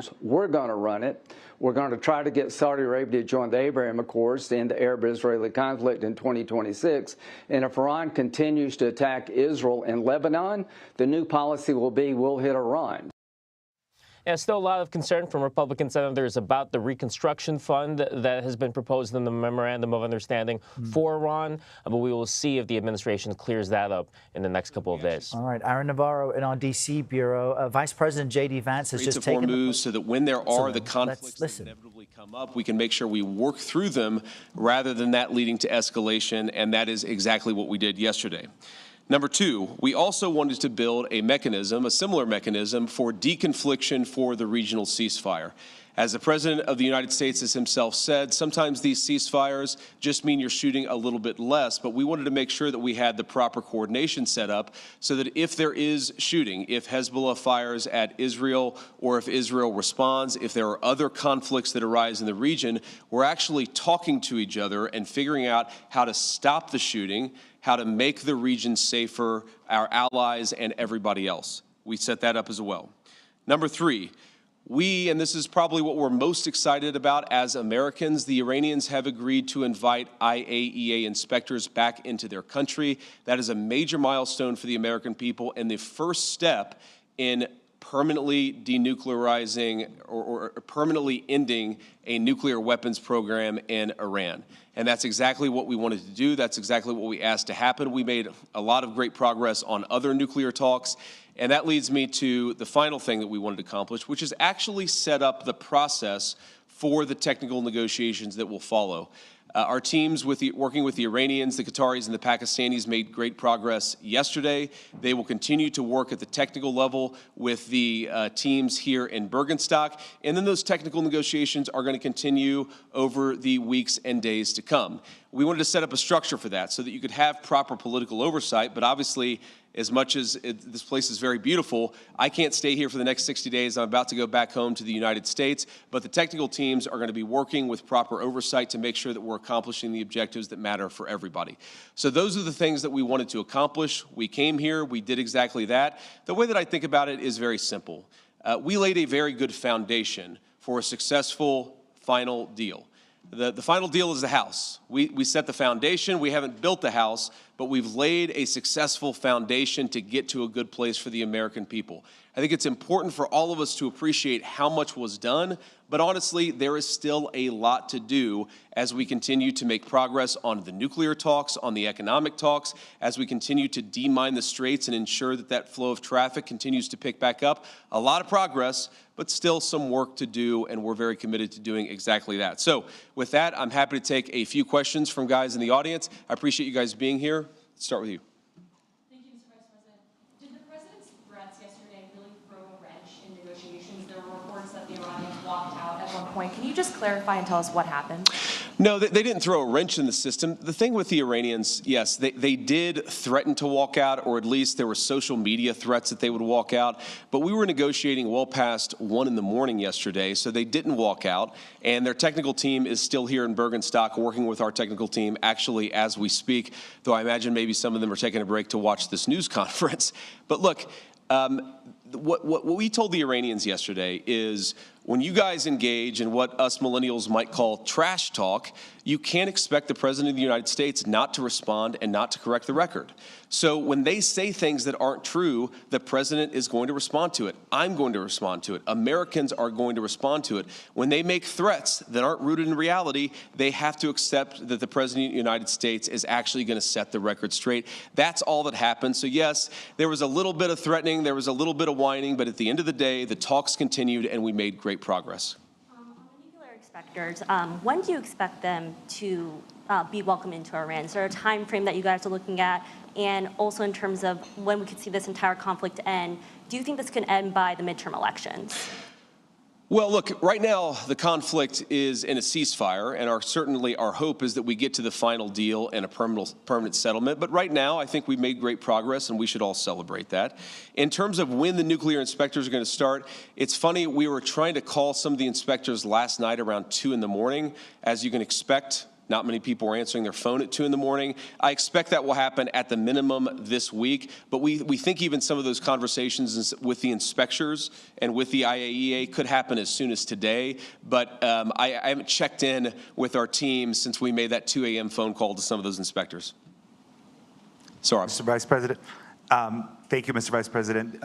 Yeah. We're going to run it. We're going to try to get Saudi Arabia to join the Abraham Accords to end the Arab-Israeli conflict in 2026. And if Iran continues to attack Israel and Lebanon, the new policy will be we'll hit Iran. Yeah, still a lot of concern from Republican senators about the reconstruction fund that has been proposed in the Memorandum of Understanding for Iran. But we will see if the administration clears that up in the next couple of days. All right, Aaron Navarro in our D.C. bureau. Vice President JD Vance has just taken moves so that when there are the conflicts that inevitably come up, we can make sure we work through them rather than that leading to escalation. And that is exactly what we did yesterday. Number two, we also wanted to build a mechanism, a similar mechanism for deconfliction for the regional ceasefire. As the President of the United States has himself said, sometimes these ceasefires just mean you're shooting a little bit less, but we wanted to make sure that we had the proper coordination set up so that if there is shooting, if Hezbollah fires at Israel or if Israel responds, if there are other conflicts that arise in the region, we're actually talking to each other and figuring out how to stop the shooting, how to make the region safer, our allies and everybody else. We set that up as well. Number three, and this is probably what we're most excited about as Americans, the Iranians have agreed to invite IAEA inspectors back into their country. That is a major milestone for the American people and the first step in permanently denuclearizing or permanently ending a nuclear weapons program in Iran. And that's exactly what we wanted to do. That's exactly what we asked to happen. We made a lot of great progress on other nuclear talks. And that leads me to the final thing that we wanted to accomplish, which is actually set up the process for the technical negotiations that will follow. Our teams working with the Iranians, the Qataris, and the Pakistanis made great progress yesterday. They will continue to work at the technical level with the teams here in Bergenstock. And then those technical negotiations are going to continue over the weeks and days to come. We wanted to set up a structure for that so that you could have proper political oversight, but obviously, as much as this place is very beautiful, I can't stay here for the next 60 days. I'm about to go back home to the United States, but the technical teams are going to be working with proper oversight to make sure that we're accomplishing the objectives that matter for everybody. So those are the things that we wanted to accomplish. We came here, we did exactly that. The way that I think about it is very simple. We laid a very good foundation for a successful final deal. The final deal is the house. We set the foundation. We haven't built the house, but we've laid a successful foundation to get to a good place for the American people. I think it's important for all of us to appreciate how much was done, but honestly, there is still a lot to do as we continue to make progress on the nuclear talks, on the economic talks, as we continue to demine the straits and ensure that that flow of traffic continues to pick back up. A lot of progress, but still some work to do, and we're very committed to doing exactly that. So with that, I'm happy to take a few questions from guys in the audience. I appreciate you guys being here. Let's start with you. Thank you, Mr. Vice President. Did the president's threats yesterday really throw a wrench in negotiations? There were reports that the Iranians walked out at one point. Can you just clarify and tell us what happened? No, they didn't throw a wrench in the system. The thing with the Iranians, yes, they did threaten to walk out, or at least there were social media threats that they would walk out. But we were negotiating well past 1 in the morning yesterday, so they didn't walk out. And their technical team is still here in Bergenstock working with our technical team actually as we speak, though I imagine maybe some of them are taking a break to watch this news conference. But look, what we told the Iranians yesterday is when you guys engage in what us millennials might call trash talk, you can't expect the President of the United States not to respond and not to correct the record. So when they say things that aren't true, the President is going to respond to it. I'm going to respond to it. Americans are going to respond to it. When they make threats that aren't rooted in reality, they have to accept that the President of the United States is actually going to set the record straight. That's all that happened. So yes, there was a little bit of threatening, there was a little bit of whining, but at the end of the day, the talks continued and we made great progress. On the nuclear inspectors, when do you expect them to be welcomed into Iran? Is there a time frame that you guys are looking at? And also in terms of when we could see this entire conflict end, do you think this can end by the midterm elections? Well, look, right now the conflict is in a ceasefire, and certainly our hope is that we get to the final deal and a permanent settlement. But right now, I think we've made great progress, and we should all celebrate that. In terms of when the nuclear inspectors are going to start, it's funny, we were trying to call some of the inspectors last night around 2 in the morning. As you can expect, Not many people are answering their phone at 2 in the morning. I expect that will happen at the minimum this week, but we think even some of those conversations with the inspectors and with the IAEA could happen as soon as today, but I haven't checked in with our team since we made that 2 a.m. phone call to some of those inspectors. Sorry. Mr. Vice President. Thank you, Mr. Vice President.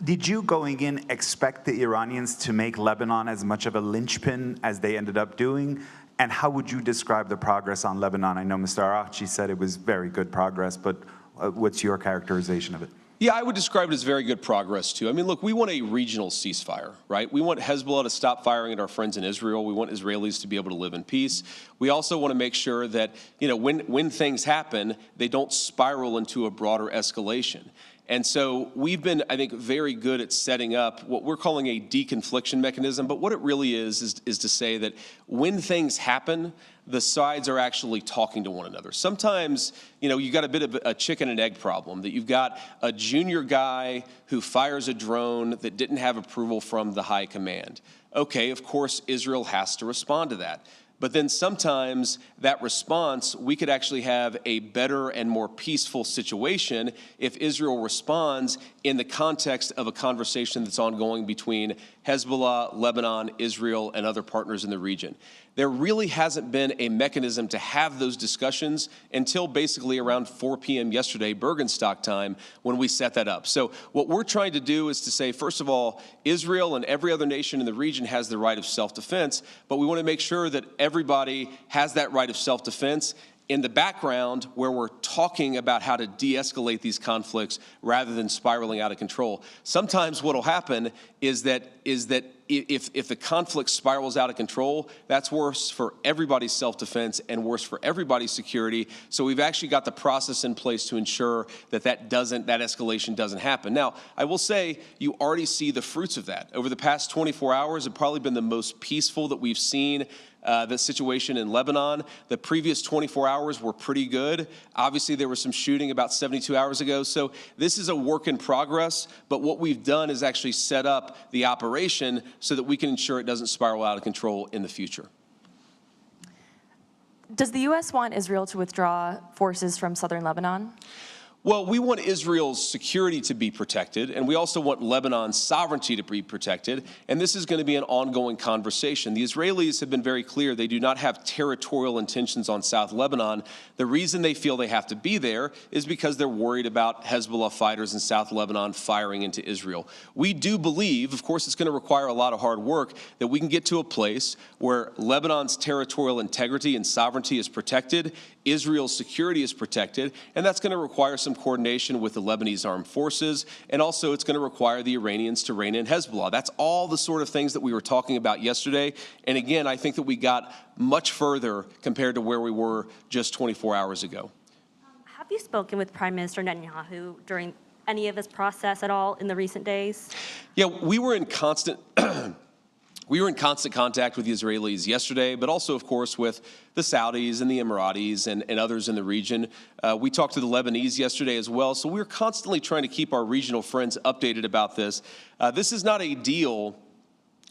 Did you, going in, expect the Iranians to make Lebanon as much of a linchpin as they ended up doing? And how would you describe the progress on Lebanon? I know Mr. Araghchi said it was very good progress, but what's your characterization of it? Yeah, I would describe it as very good progress, too. I mean, look, we want a regional ceasefire, right? We want Hezbollah to stop firing at our friends in Israel. We want Israelis to be able to live in peace. We also want to make sure that, you know, when things happen, they don't spiral into a broader escalation. And so we've been, I think, very good at setting up what we're calling a deconfliction mechanism. But what it really is to say that when things happen, the sides are actually talking to one another. Sometimes, you know, you got a bit of a chicken and egg problem, that you've got a junior guy who fires a drone that didn't have approval from the high command. Okay, of course, Israel has to respond to that. But then sometimes that response, we could actually have a better and more peaceful situation if Israel responds in the context of a conversation that's ongoing between Hezbollah, Lebanon, Israel, and other partners in the region. There really hasn't been a mechanism to have those discussions until basically around 4 p.m. yesterday, Bergenstock time, when we set that up. So what we're trying to do is to say, first of all, Israel and every other nation in the region has the right of self-defense, but we want to make sure that everybody has that right of self-defense in the background where we're talking about how to de-escalate these conflicts rather than spiraling out of control. Sometimes what will happen is that if the conflict spirals out of control, that's worse for everybody's self-defense and worse for everybody's security. So we've actually got the process in place to ensure that that escalation doesn't happen. Now, I will say you already see the fruits of that. Over the past 24 hours have probably been the most peaceful that we've seen the situation in Lebanon. The previous 24 hours were pretty good. Obviously, there was some shooting about 72 hours ago. So this is a work in progress. But what we've done is actually set up the operation so that we can ensure it doesn't spiral out of control in the future. Does the U.S. want Israel to withdraw forces from southern Lebanon? Well, we want Israel's security to be protected, and we also want Lebanon's sovereignty to be protected, and this is going to be an ongoing conversation. The Israelis have been very clear they do not have territorial intentions on South Lebanon. The reason they feel they have to be there is because they're worried about Hezbollah fighters in South Lebanon firing into Israel. We do believe, of course it's going to require a lot of hard work, that we can get to a place where Lebanon's territorial integrity and sovereignty is protected, Israel's security is protected, and that's going to require some coordination with the Lebanese armed forces, and also it's going to require the Iranians to rein in Hezbollah. That's all the sort of things that we were talking about yesterday, and again, I think that we got much further compared to where we were just 24 hours ago. Have you spoken with Prime Minister Netanyahu during any of this process at all in the recent days? Yeah, we were in constant contact with the Israelis yesterday, but also, of course, with the Saudis and the Emiratis and others in the region. We talked to the Lebanese yesterday as well, so we're constantly trying to keep our regional friends updated about this. This is not a deal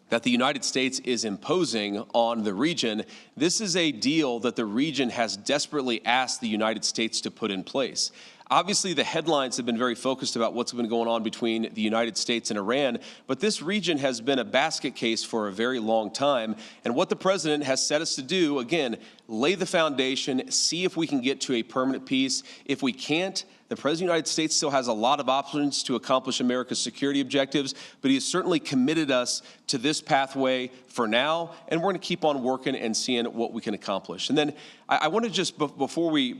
that the United States is imposing on the region. This is a deal that the region has desperately asked the United States to put in place. Obviously, the headlines have been very focused about what's been going on between the United States and Iran, but this region has been a basket case for a very long time. And what the president has set us to do, again, lay the foundation, see if we can get to a permanent peace. If we can't, the President of the United States still has a lot of options to accomplish America's security objectives, but he has certainly committed us to this pathway for now, and we're going to keep on working and seeing what we can accomplish. And then I want to just, before we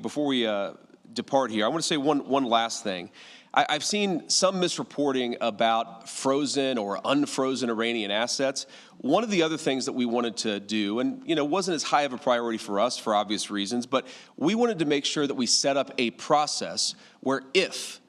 depart here, I want to say one last thing. I've seen some misreporting about frozen or unfrozen Iranian assets. One of the other things that we wanted to do, and wasn't as high of a priority for us for obvious reasons, but we wanted to make sure that we set up a process where if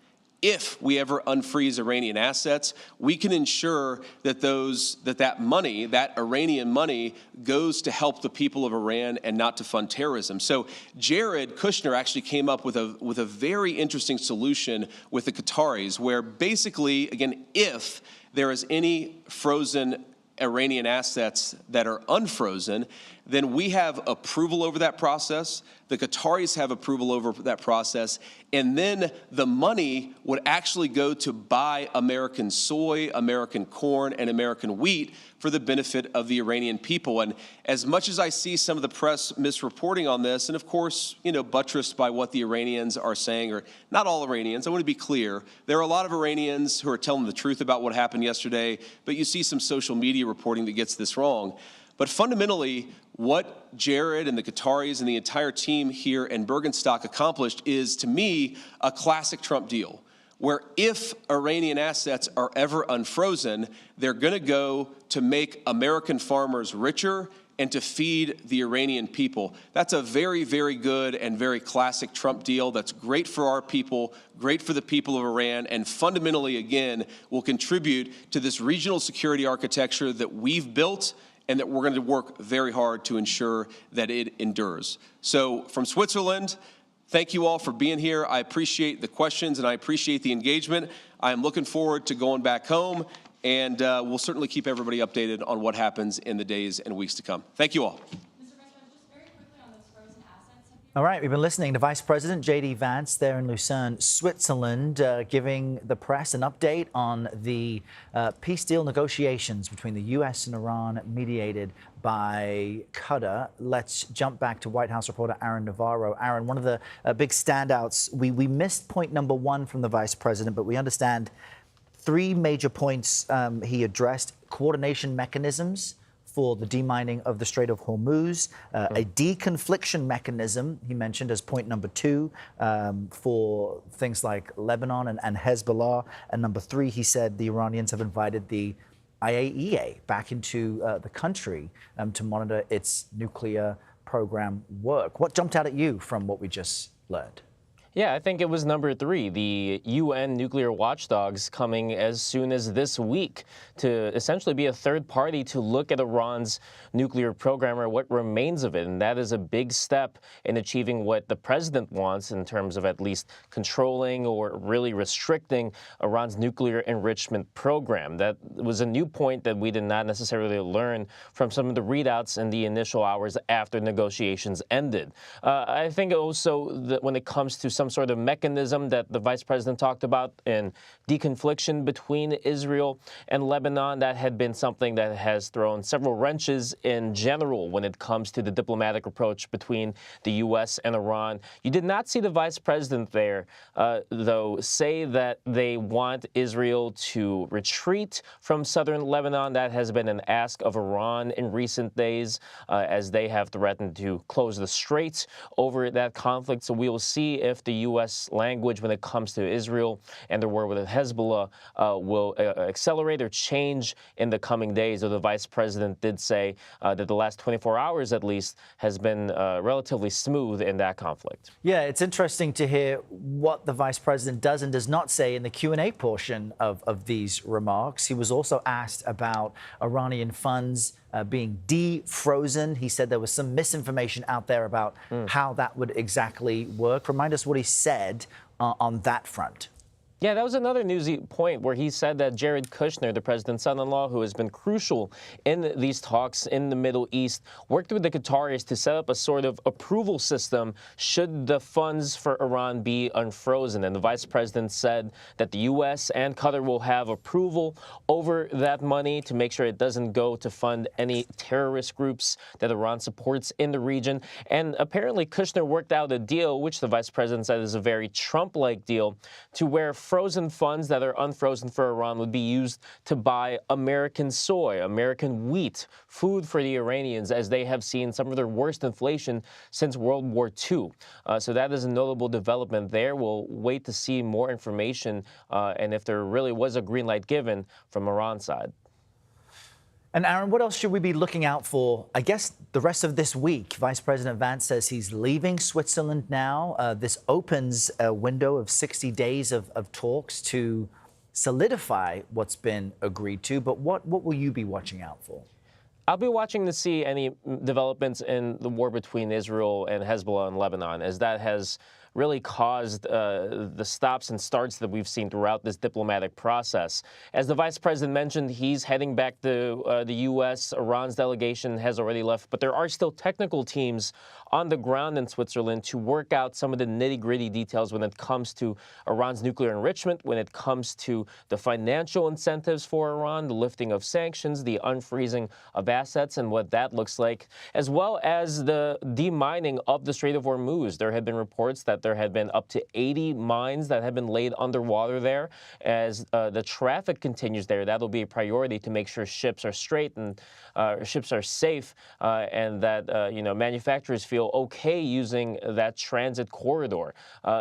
we ever unfreeze Iranian assets, we can ensure that that money, that Iranian money, goes to help the people of Iran and not to fund terrorism. So Jared Kushner actually came up with a very interesting solution with the Qataris, where basically, again, if there is any frozen Iranian assets that are unfrozen, then we have approval over that process. The Qataris have approval over that process. And then the money would actually go to buy American soy, American corn, and American wheat for the benefit of the Iranian people. And as much as I see some of the press misreporting on this, and of course, buttressed by what the Iranians are saying, or not all Iranians, I want to be clear. There are a lot of Iranians who are telling the truth about what happened yesterday, but you see some social media reporting that gets this wrong. But fundamentally, what Jared and the Qataris and the entire team here in Bergenstock accomplished is, to me, a classic Trump deal, where if Iranian assets are ever unfrozen, they're going to go to make American farmers richer and to feed the Iranian people. That's a very, very good and very classic Trump deal that's great for our people, great for the people of Iran, and fundamentally, again, will contribute to this regional security architecture that we've built and that we're going to work very hard to ensure that it endures. So from Switzerland, thank you all for being here. I appreciate the questions and I appreciate the engagement. I am looking forward to going back home, and we'll certainly keep everybody updated on what happens in the days and weeks to come. Thank you all. All right, we've been listening to Vice President JD Vance there in Lucerne, Switzerland, giving the press an update on the peace deal negotiations between the U.S. and Iran mediated by Qatar. Let's jump back to White House reporter Aaron Navarro. Aaron, one of the big standouts, we missed point number one from the Vice President, but we understand three major points he addressed: coordination mechanisms for the demining of the Strait of Hormuz, a deconfliction mechanism, he mentioned as point number two, for things like Lebanon and Hezbollah. And number three, he said the Iranians have invited the IAEA back into the country to monitor its nuclear program work. What jumped out at you from what we just learned? Yeah, I think it was number three, the UN nuclear watchdogs coming as soon as this week to essentially be a third party to look at Iran's nuclear program, or what remains of it. And that is a big step in achieving what the president wants in terms of at least controlling or really restricting Iran's nuclear enrichment program. That was a new point that we did not necessarily learn from some of the readouts in the initial hours after negotiations ended. I think also that when it comes to some sort of mechanism that the vice president talked about in deconfliction between Israel and Lebanon, that had been something that has thrown several wrenches in general when it comes to the diplomatic approach between the U.S. and Iran. You did not see the vice president there, though, say that they want Israel to retreat from southern Lebanon. That has been an ask of Iran in recent days, as they have threatened to close the straits over that conflict. So we will see if the U.S. language when it comes to Israel and the war with Hezbollah will accelerate or change in the coming days. Though the vice president did say that the last 24 hours, at least, has been relatively smooth in that conflict. Yeah, it's interesting to hear what the vice president does and does not say in the Q&A portion of these remarks. He was also asked about Iranian funds being defrozen. He said there was some misinformation out there about how that would exactly work. Remind us what he said on that front. Yeah, that was another newsy point where he said that Jared Kushner, the president's son-in-law, who has been crucial in these talks in the Middle East, worked with the Qataris to set up a sort of approval system should the funds for Iran be unfrozen. And the vice president said that the U.S. and Qatar will have approval over that money to make sure it doesn't go to fund any terrorist groups that Iran supports in the region. And apparently Kushner worked out a deal, which the vice president said is a very Trump-like deal, to where frozen funds that are unfrozen for Iran would be used to buy American soy, American wheat, food for the Iranians, as they have seen some of their worst inflation since World War II. So that is a notable development there. We'll wait to see more information and if there really was a green light given from Iran's side. And Aaron, what else should we be looking out for, I guess, the rest of this week? Vice President Vance says he's leaving Switzerland now. This opens a window of 60 days of talks to solidify what's been agreed to. But what will you be watching out for? I'll be watching to see any developments in the war between Israel and Hezbollah in Lebanon, as that has really caused the stops and starts that we've seen throughout this diplomatic process. As the vice president mentioned, he's heading back to the U.S. Iran's delegation has already left, but there are still technical teams on the ground in Switzerland to work out some of the nitty-gritty details when it comes to Iran's nuclear enrichment, when it comes to the financial incentives for Iran, the lifting of sanctions, the unfreezing of assets, and what that looks like, as well as the demining of the Strait of Hormuz. There had been reports that there had been up to 80 mines that had been laid underwater there. As the traffic continues there, that'll be a priority to make sure ships are straight and ships are safe, and that manufacturers feel okay using that transit corridor.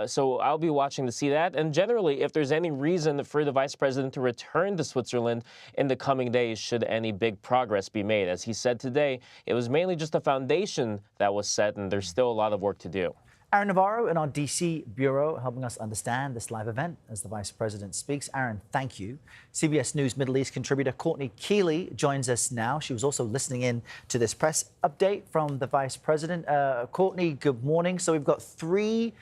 So I'll be watching to see that. And generally, if there's any reason for the vice president to return to Switzerland in the coming days, should any big progress be made. As he said today, it was mainly just a foundation that was set, and there's still a lot of work to do. Aaron Navarro in our D.C. bureau helping us understand this live event as the Vice President speaks. Aaron, thank you. CBS News Middle East contributor Courtney Keeley joins us now. She was also listening in to this press update from the Vice President. Courtney, good morning. So we've got three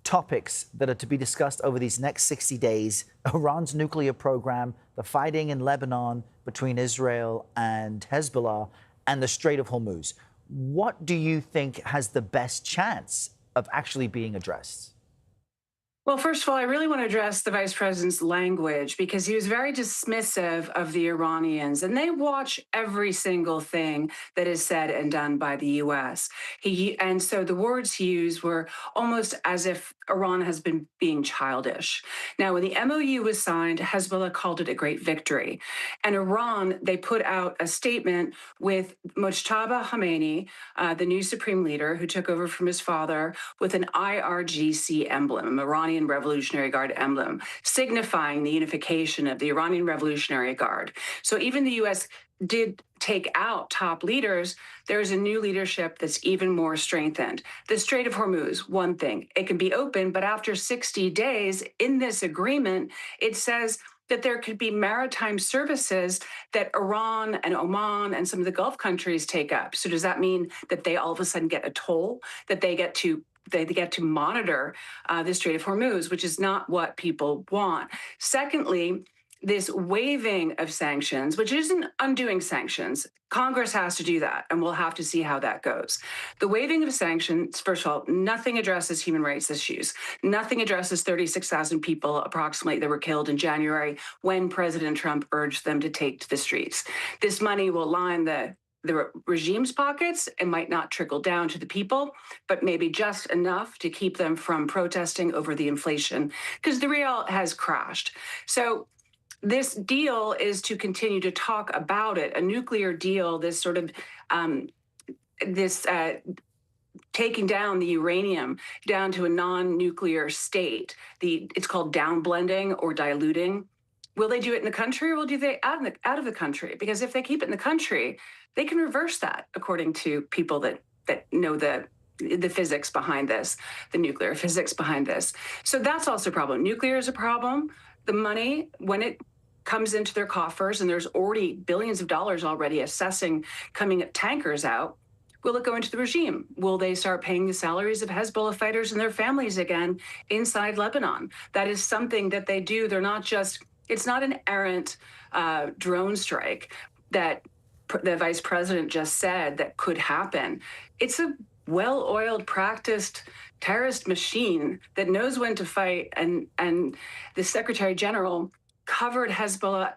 topics that are to be discussed over these next 60 days. Iran's nuclear program, the fighting in Lebanon between Israel and Hezbollah, and the Strait of Hormuz. What do you think has the best chance of actually being addressed? Well, first of all, I really want to address the vice president's language because he was very dismissive of the Iranians, and they watch every single thing that is said and done by the U.S. And so the words he used were almost as if Iran has been being childish. Now, when the MOU was signed, Hezbollah called it a great victory. And Iran, they put out a statement with Mojtaba Khamenei, the new supreme leader who took over from his father, with an IRGC emblem, Iranian Revolutionary Guard emblem, signifying the unification of the Iranian Revolutionary Guard. So even the U.S. did take out top leaders. There's a new leadership that's even more strengthened. The Strait of Hormuz, one thing, it can be open, but after 60 days in this agreement, it says that there could be maritime services that Iran and Oman and some of the Gulf countries take up. So does that mean that they all of a sudden get a toll, that they get to monitor the Strait of Hormuz, which is not what people want? Secondly, this waiving of sanctions, which isn't undoing sanctions. Congress has to do that, and we'll have to see how that goes. The waiving of sanctions, first of all, nothing addresses human rights issues. Nothing addresses 36,000 people approximately that were killed in January when President Trump urged them to take to the streets. This money will line the regime's pockets. It might not trickle down to the people, but maybe just enough to keep them from protesting over the inflation, because the real has crashed. So this deal is to continue to talk about it. A nuclear deal, this sort of taking down the uranium down to a non-nuclear state. It's called downblending or diluting. Will they do it in the country, or will they out of the country? Because if they keep it in the country, they can reverse that, according to people that know the physics behind this, the nuclear physics behind this. So that's also a problem. Nuclear is a problem. The money, when it comes into their coffers, and there's already billions of dollars already coming at tankers out, will it go into the regime? Will they start paying the salaries of Hezbollah fighters and their families again inside Lebanon? That is something that they do. They're not just, it's not an errant drone strike that the vice president just said that could happen. It's a well-oiled, practiced terrorist machine that knows when to fight, and the Secretary General covered Hezbollah,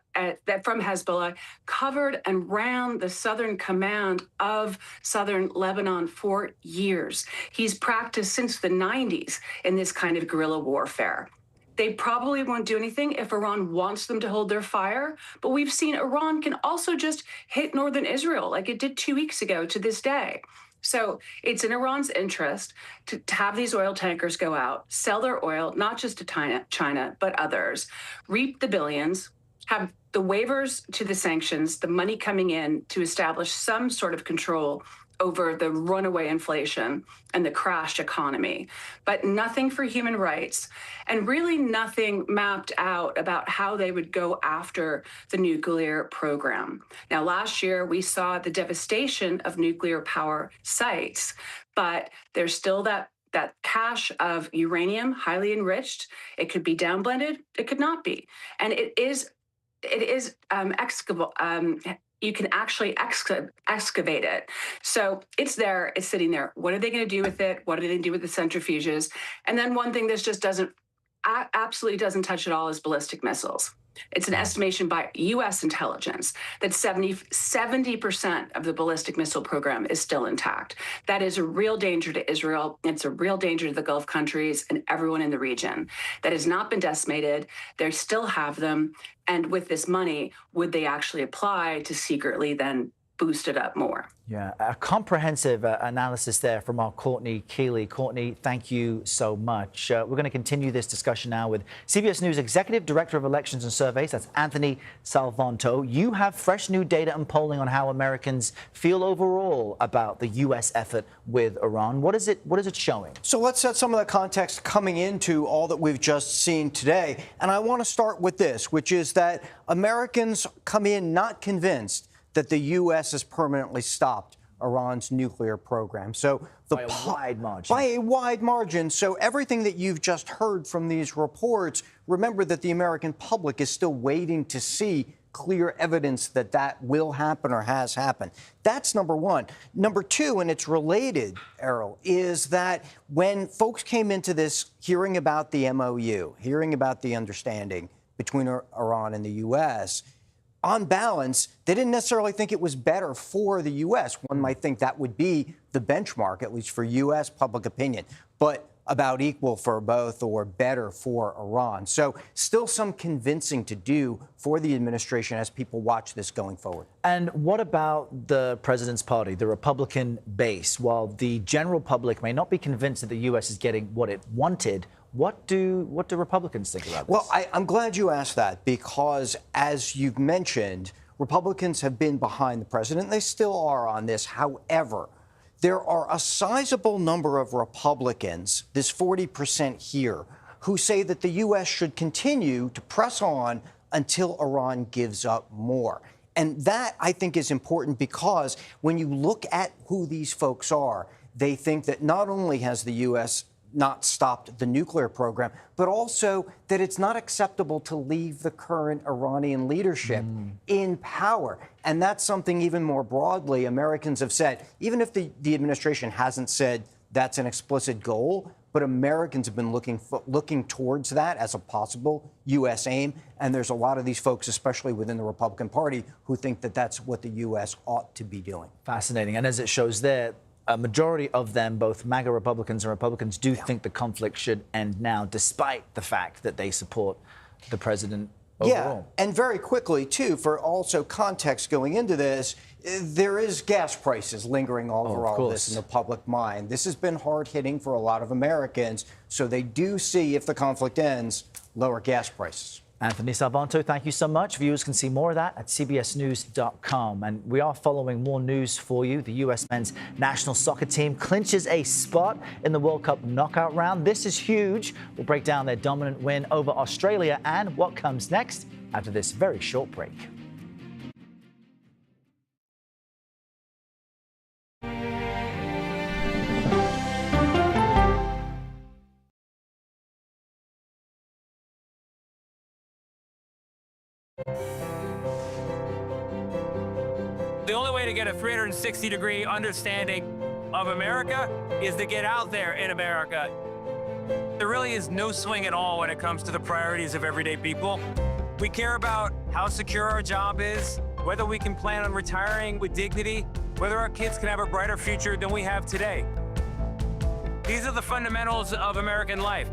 from Hezbollah, covered and ran the southern command of southern Lebanon for years. He's practiced since the 90s in this kind of guerrilla warfare. They probably won't do anything if Iran wants them to hold their fire, but we've seen Iran can also just hit northern Israel like it did 2 weeks ago to this day. So it's in Iran's interest to have these oil tankers go out, sell their oil, not just to China, but others, reap the billions, have the waivers to the sanctions, the money coming in to establish some sort of control over the runaway inflation and the crashed economy, but nothing for human rights, and really nothing mapped out about how they would go after the nuclear program. Now, last year, we saw the devastation of nuclear power sites, but there's still that that cache of uranium, highly enriched. It could be downblended. It could not be, and it is excavable. You can actually excavate it. So it's there, it's sitting there. What are they going to do with it? What are they going to do with the centrifuges? And then one thing this just absolutely doesn't touch at all is ballistic missiles. It's an estimation by U.S. intelligence that 70% of the ballistic missile program is still intact. That is a real danger to Israel. It's a real danger to the Gulf countries and everyone in the region. That has not been decimated. They still have them. And with this money, would they actually apply to secretly then boost it up more? Yeah, a comprehensive analysis there from our Courtney Keeley. Courtney, thank you so much. We're going to continue this discussion now with CBS News Executive Director of Elections and Surveys, that's Anthony Salvanto. You have fresh new data and polling on how Americans feel overall about the U.S. effort with Iran. What is it showing? So let's set some of the context coming into all that we've just seen today. And I want to start with this, which is that Americans come in not convinced that the U.S. has permanently stopped Iran's nuclear program. So by a wide margin. By a wide margin. So everything that you've just heard from these reports, remember that the American public is still waiting to see clear evidence that that will happen or has happened. That's number one. Number two, and it's related, Errol, is that when folks came into this hearing about the MOU, hearing about the understanding between Iran and the U.S., on balance, they didn't necessarily think it was better for the U.S. One might think that would be the benchmark, at least for U.S. public opinion, but about equal for both or better for Iran. So still some convincing to do for the administration as people watch this going forward. And what about the president's party, the Republican base? While the general public may not be convinced that the U.S. is getting what it wanted, what do Republicans think about this? Well, I'm glad you asked that because, as you've mentioned, Republicans have been behind the president. They still are on this. However, there are a sizable number of Republicans, this 40% here, who say that the U.S. should continue to press on until Iran gives up more. And that, I think, is important because when you look at who these folks are, they think that not only has the U.S. not stopped the nuclear program, but also that it's not acceptable to leave the current Iranian leadership in power. And that's something even more broadly Americans have said, even if the administration hasn't said that's an explicit goal, but Americans have been looking towards that as a possible U.S. aim. And there's a lot of these folks, especially within the Republican Party, who think that that's what the U.S. ought to be doing. Fascinating. And as it shows there, a majority of them, both MAGA Republicans and Republicans, do think the conflict should end now, despite the fact that they support the president overall. Yeah, and very quickly, too, for also context going into this, there is gas prices lingering over all this in the public mind. This has been hard-hitting for a lot of Americans, so they do see, if the conflict ends, lower gas prices. Anthony Salvanto, thank you so much. Viewers can see more of that at cbsnews.com. And we are following more news for you. The U.S. men's national soccer team clinches a spot in the World Cup knockout round. This is huge. We'll break down their dominant win over Australia and what comes next after this very short break. The only way to get a 360-degree understanding of America is to get out there in America. There really is no swing at all when it comes to the priorities of everyday people. We care about how secure our job is, whether we can plan on retiring with dignity, whether our kids can have a brighter future than we have today. These are the fundamentals of American life,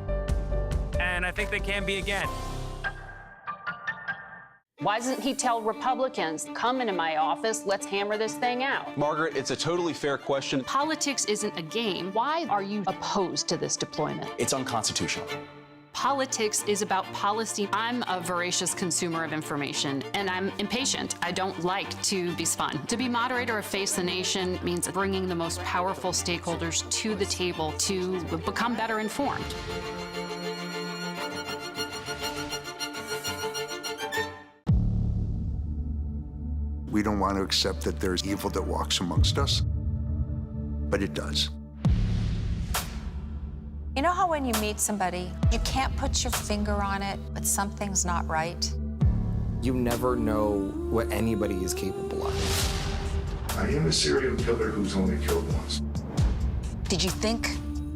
and I think they can be again. Why doesn't he tell Republicans, come into my office, let's hammer this thing out? Margaret, it's a totally fair question. Politics isn't a game. Why are you opposed to this deployment? It's unconstitutional. Politics is about policy. I'm a voracious consumer of information, and I'm impatient. I don't like to be spun. To be moderator of Face the Nation means bringing the most powerful stakeholders to the table to become better informed. We don't want to accept that there's evil that walks amongst us, but it does. know when you meet somebody, you can't put your finger on it, but something's not right? You never know what anybody is capable of. I am a serial killer who's only killed once. Did you think